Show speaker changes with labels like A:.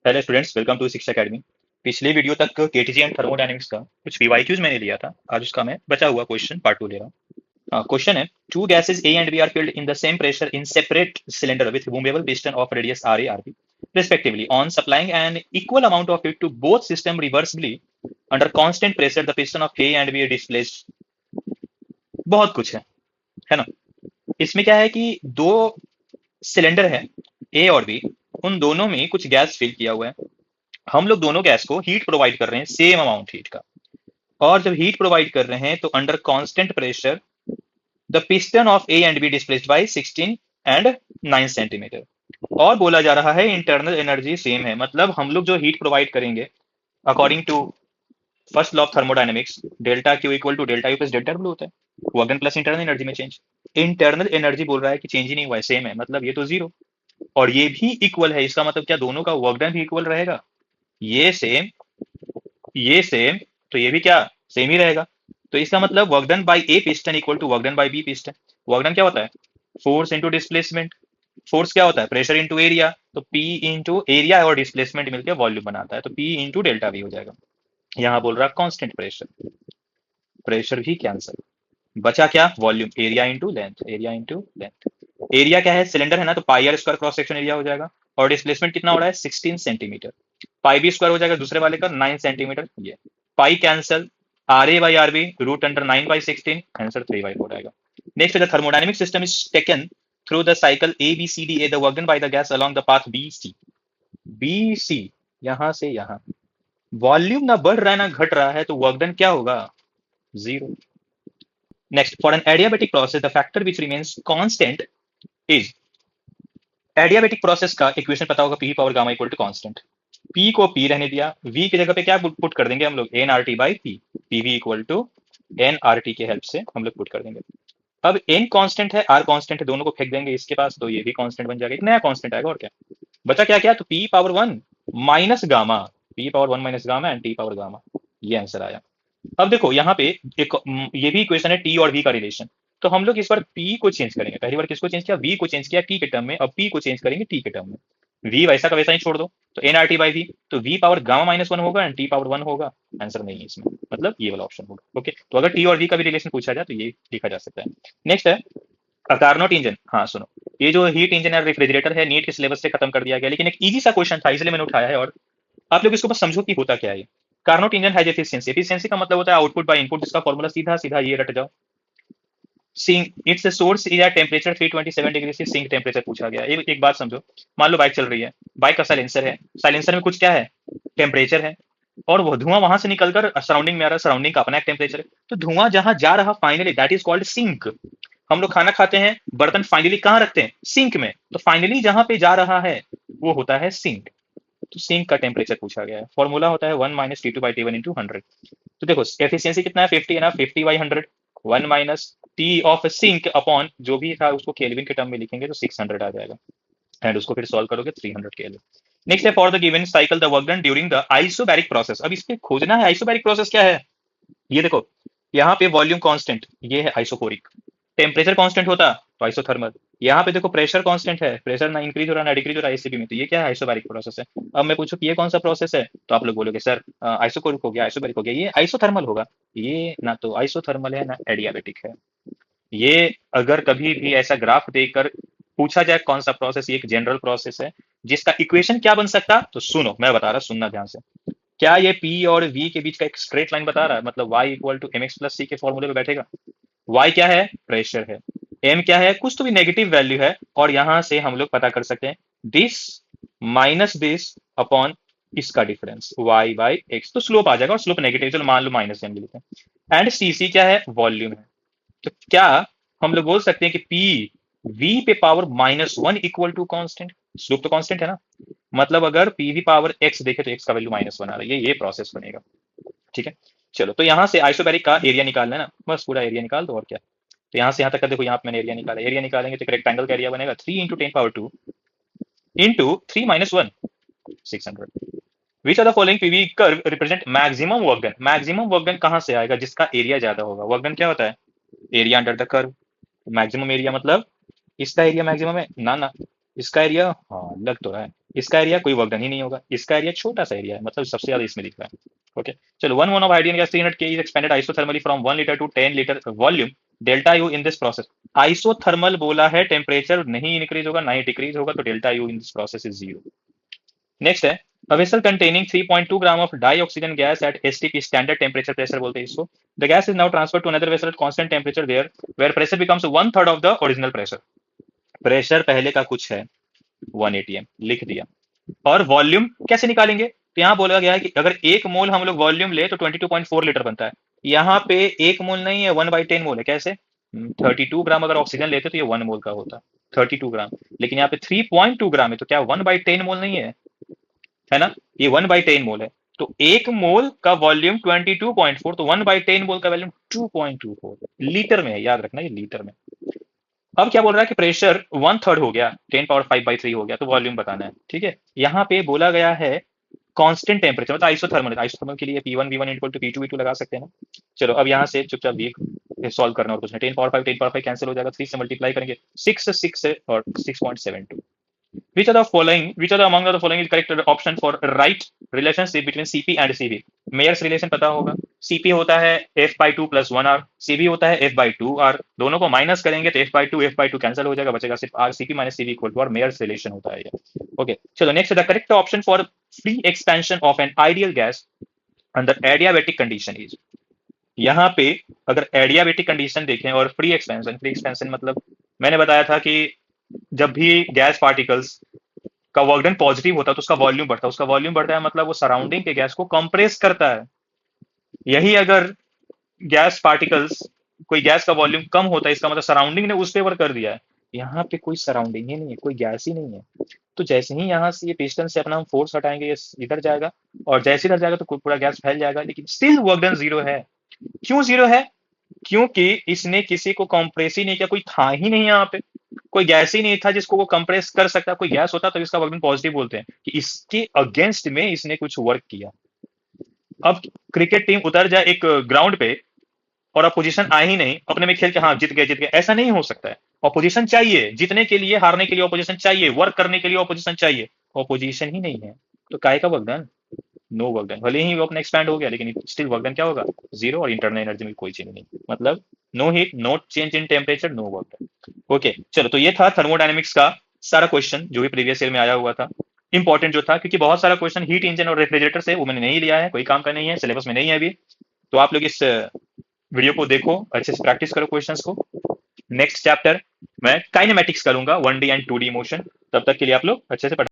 A: Hello students, welcome to शिक्षा academy. पिछले video तक केटीजी एंड थर्मोडायनेमिक्स का कुछ पीवाईक्यूज मैंने लिया था। आज उसका मैं बचा हुआ क्वेश्चन पार्ट 2 ले रहा हूँ। क्वेश्चन है, two gases A and B are filled in the same pressure in separate cylinder with movable piston of radius R A R B respectively on supplying an equal amount of heat to both system reversibly under constant pressure the piston of A and B are displaced। बहुत कुछ है ना। इसमें क्या है कि दो cylinder है, ए और बी, उन दोनों में कुछ गैस फिल किया हुआ है। हम लोग दोनों गैस को हीट प्रोवाइड कर रहे हैं, सेम अमाउंट हीट का। और जब हीट प्रोवाइड कर रहे हैं तो under constant pressure the piston of A and B displaced by 16 and 9 centimetre. और बोला जा रहा है इंटरनल एनर्जी सेम है, मतलब हम लोग जो हीट प्रोवाइड करेंगे according to first law of thermodynamics, delta Q equal to delta U plus delta W होता है, work done plus internal energy में चेंज। इंटरनल एनर्जी बोल रहा है कि चेंज ही नहीं हुआ है, सेम है, मतलब ये तो जीरो। और ये भी इक्वल है, इसका मतलब क्या दोनों का वर्क डन भी इक्वल रहेगा। ये सेम, ये सेम, तो ये भी क्या सेम ही रहेगा। तो इसका मतलब work done by A piston equal to work done by B piston. Work done क्या होता है? Force into displacement. फोर्स क्या होता है? Pressure into area. तो पी इंटू एरिया और डिस्प्लेसमेंट मिलकर वॉल्यूम बनाता है, तो पी इंटू डेल्टा वी हो जाएगा। यहाँ बोल रहा कांस्टेंट प्रेशर, प्रेशर भी कैंसल, बचा क्या? Volume, area into length, area into length. Area क्या है? सिलेंडर है ना, तो pi R square cross section area हो जाएगा। और डिस्प्लेसमेंट कितना हो रहा है? 16 सेंटीमीटर। पाई बी स्क्वायर हो जाएगा दूसरे वाले का 9 सेंटीमीटर। ये pi cancel, R A by R B root under 9 by 16, answer 3/4 आएगा। Next, the thermodynamic system is taken through the cycle A B C D A, the work done by the gas along the path B C. B C, यहां से यहां volume ना बढ़ रहा है ना घट रहा है, तो वर्क डन क्या होगा? Zero. Next, for an adiabatic process the factor which remains constant is. Adiabatic process का इक्वेशन पता होगा, P power gamma equal to constant. P को पी रहने दिया, वी की जगह पे क्या पुट कर देंगे हम लोग? N R T by P. PV equal to N R T के हेल्प से हम लोग पुट कर देंगे। अब एन कांस्टेंट है, आर कांस्टेंट है, दोनों को फेंक देंगे इसके पास, तो ये भी कांस्टेंट बन जाएगा, एक नया कांस्टेंट आएगा। और क्या बचा? क्या क्या? तो P power one minus gamma, P power one minus gamma and T power gamma, ये आंसर आया। अब देखो यहाँ पे एक ये भी इक्वेशन है टी और वी का रिलेशन। तो हम लोग इस बार पी को चेंज करेंगे, पहली बार किसको चेंज किया? वी को चेंज किया टी के टर्म में, अब पी को चेंज करेंगे टी के टर्म में। वी वैसा का वैसा ही छोड़ दो, तो N R T by V, तो V power gamma minus one होगा एंड टी पावर वन होगा। आंसर नहीं है इसमें, मतलब ये वाला ऑप्शन होगा। ओके, तो अगर टी और वी का भी रिलेशन पूछा जाए तो ये लिखा जा सकता है। नेक्स्ट है कार्नोट इंजन। हाँ सुनो, ये जो हीट इंजन है रेफ्रिजरेटर है, नीट के सिलेबस से खत्म कर दिया गया, लेकिन एक इजी सा क्वेश्चन था इसलिए मैंने उठाया है। और आप लोग इसको बस समझो कि होता क्या है। Carnot engine has efficiency. Efficiency का मतलब होता है आउटपुट बाय इनपुट, जिसका फॉर्मूला सीधा सीधा ये रट जाओ। Sink, its source is at temperature 327 degree से सिंक टेम्परेचर पूछा गया। एक बात समझो, मान लो बाइक चल रही है, बाइक का साइलेंसर है, साइलेंसर में कुछ क्या है? टेम्परेचर है। और वो धुआं वहां से निकलकर सराउंडिंग में आ रहा है, सराउंडिंग का अपना एक टेम्परेचर है। तो धुआं जहां जा रहा finally that is called sink. हम लोग खाना खाते हैं, बर्तन फाइनली कहाँ रखते हैं? सिंक में। तो फाइनली जहां पे जा रहा है वो होता है सिंक। तो सिंक का टेम्परेचर पूछा गया है, फॉर्मूला होता है 1 minus T two by T one into 100। तो देखो एफिशिएंसी कितना है? 50 है ना, 50/100, 1 minus T of sink upon जो भी था उसको केल्विन के टर्म में लिखेंगे तो 600 आ जाएगा, एंड उसको फिर सॉल्व करोगे 300 केल्विन। नेक्स्ट है, for the given cycle the work done during the isobaric process. अब इसके खोजना है आइसोबैरिक प्रोसेस क्या है। ये देखो, यहाँ पे वॉल्यूम कांस्टेंट, ये है आइसोकोरिक। टेम्परेचर कांस्टेंट होता तो आइसोथर्मल। यहाँ पे देखो प्रेशर कांस्टेंट है, प्रेशर ना इंक्रीज हो रहा ना डिक्रीज हो रहा है एसीपी में, तो ये क्या है? आइसोबैरिक प्रोसेस है। अब मैं पूछूं कि ये कौन सा प्रोसेस है, तो आप लोग बोलोगे सर आइसोकोरिक हो गया, आइसोबैरिक हो गया, ये आइसोथर्मल होगा। ये ना तो आइसोथर्मल है ना एडियाबेटिक है। ये अगर कभी भी ऐसा ग्राफ देखकर पूछा जाए कौन सा प्रोसेस, ये एक जनरल प्रोसेस है जिसका इक्वेशन क्या बन सकता, तो सुनो मैं बता रहा, सुनना ध्यान से। क्या ये P और V के बीच का एक स्ट्रेट लाइन बता रहा है? मतलब y equal to M X plus C के फॉर्मूले पे बैठेगा। y क्या है? प्रेशर है। m क्या है? कुछ तो भी नेगेटिव वैल्यू है। और यहां से हम लोग पता कर सकते हैं दिस माइनस दिस अपॉन इसका डिफरेंस y बाई एक्स, तो स्लोप आ जाएगा। और स्लोप नेगेटिव, चलो मान लो माइनस m लेते हैं। एंड cc क्या है? वॉल्यूम है। तो क्या हम लोग बोल सकते हैं कि पी वी पे power -1 equal to constant? Slope तो कांस्टेंट है ना, मतलब अगर पी वी पावर एक्स देखे तो एक्स का वैल्यू -1 आ रहा है, ये प्रोसेस बनेगा। ठीक है, चलो तो यहाँ से आइसोबैरिक का एरिया निकालना है ना, बस पूरा एरिया निकाल दो और क्या। तो यहाँ से यहाँ तक का देखो, यहाँ पे मैंने एरिया निकाला, एरिया निकालेंगे तो रेक्टेंगल का एरिया बनेगा 3 into 10 power 2 into 3 minus 1, 600। Which are the following PV curve represent maximum work done. Maximum work done कहाँ से आएगा? जिसका एरिया ज्यादा होगा। वर्क डन क्या होता है? Area under the curve. Maximum area मतलब इसका एरिया मैक्सिमम है ना, ना इसका एरिया, हाँ लग तो रहा है। इसका एरिया कोई वर्क डन ही नहीं होगा, इसका एरिया छोटा सा एरिया है, मतलब सबसे ज्यादा इसमें दिख रहा है। ओके, चलो 1 mole of hydrogen gas 300 K is expanded isothermally from 1 litre to 10 litre volume, delta U in this process. Isothermal बोला है, टेम्परेचर नहीं इंक्रीज होगा ना ही डिक्रीज होगा, तो delta U in this process is 0। Next है a vessel containing 3.2 gram of dioxygen gas at STP standard temperature pressure बोलते हैं इसको। The gas is now transferred to another vessel at constant temperature there where pressure becomes 1/3 of the original pressure। Pressure पहले का कुछ है 1 atm लिख दिया, और वॉल्यूम कैसे निकालेंगे, तो यहाँ बोला गया है कि अगर 1 मोल हम लोग वॉल्यूम ले तो 22.4 लीटर बनता है। यहाँ पे 1 मोल नहीं है, 1/10 मोल है। कैसे? 32 ग्राम अगर ऑक्सीजन लेते तो ये 1 मोल का होता, 32 ग्राम, लेकिन यहाँ पे 3.2 ग्राम है, तो क्या 1/10 मोल नहीं है ना? ये 1/10 मोल है, तो 1 मोल का वॉल्यूम 22.4, तो 1/10 मोल का वॉल्यूम 2.24 लीटर में है, याद रखना ये लीटर में। अब क्या बोल रहा है कि प्रेशर 1/3 हो गया, 10⁵/3 हो गया, तो वॉल्यूम बताना है। ठीक है, यहाँ पे बोला गया है कांस्टेंट टेम्परेचर, मतलब आइसोथर्मल, आइसोथर्मल के लिए P1 V1 equal to P2 V2 लगा सकते हैं ना। चलो अब यहाँ से चुपचाप वी सॉल्व करना और कुछ नहीं, 10⁵ कैंसिल हो जाएगा, 3 से मल्टीप्लाई करेंगे, 6 और 6.72। Which are the following? Which are the among the following is correct option for right relationship between CP and CV? Mayer's relation पता होगा, CP होता है F/2 + 1R, CV होता है F/2R, दोनों को माइनस करेंगे तो F/2 कैंसिल हो जाएगा, बचेगा सिर्फ R, CP - CV equal to R, Mayer's relation होता है ये। ओके, चलो next, the correct option for free expansion of an ideal gas under adiabatic condition is. यहाँ पे अगर एडियाबेटिक कंडीशन देखें और फ्री एक्सपेंशन मतलब मैंने बताया था कि जब भी गैस पार्टिकल्स का वर्क डन पॉजिटिव होता है तो उसका वॉल्यूम बढ़ता है, उसका वॉल्यूम बढ़ता है मतलब वो सराउंडिंग के गैस को कंप्रेस करता है। यही अगर गैस पार्टिकल्स, कोई गैस का वॉल्यूम कम होता है, इसका मतलब सराउंडिंग ने उस पे वर्क कर दिया है। यहाँ पे कोई सराउंडिंग ही नहीं है, कोई गैस ही नहीं है, तो जैसे ही यहाँ से ये पिस्टन से अपना हम फोर्स हटाएंगे ये इधर जाएगा, और जैसे इधर जाएगा तो पूरा गैस फैल जाएगा, लेकिन स्टिल वर्क डन 0 है। क्यों 0 है? क्योंकि इसने किसी को कंप्रेस ही नहीं किया, कोई था ही नहीं यहाँ पे, कोई गैस ही नहीं था जिसको वो कंप्रेस कर सकता। कोई गैस होता तो इसका वर्क डन पॉजिटिव बोलते हैं कि इसके अगेंस्ट में इसने कुछ वर्क किया। अब क्रिकेट टीम उतर जाए एक ग्राउंड पे और अपोजिशन आए ही नहीं, अपने में खेल के हाँ जीत गए, ऐसा नहीं हो सकता है। अपोजिशन चाहिए जीतने के लिए, हारने के लिए अपोजिशन चाहिए, वर्क करने के लिए अपोजिशन चाहिए, अपोजिशन ही नहीं है, तो काय का work done? No work done. भले ही वो अपना एक्सपैंड हो गया, लेकिन स्टिल वर्क डन क्या होगा? 0, और इंटरनल एनर्जी में कोई चेंज नहीं, मतलब no heat, no change in temperature, no work done. Okay, चलो तो ये था थर्मोडायनेमिक्स का सारा क्वेश्चन जो भी प्रीवियस ईयर में आया हुआ था, इंपॉर्टेंट जो था, क्योंकि बहुत सारा क्वेश्चन हीट इंजन और रेफ्रिजरेटर से वो मैंने नहीं लिया है, कोई काम का नहीं है, सिलेबस में नहीं है अभी। तो आप लोग इस वीडियो को देखो, अच्छे से प्रैक्टिस करो क्वेश्चंस को। नेक्स्ट चैप्टर मैं काइनेमेटिक्स करूंगा, 1D एंड 2D मोशन, तब तक के लिए आप लोग अच्छे से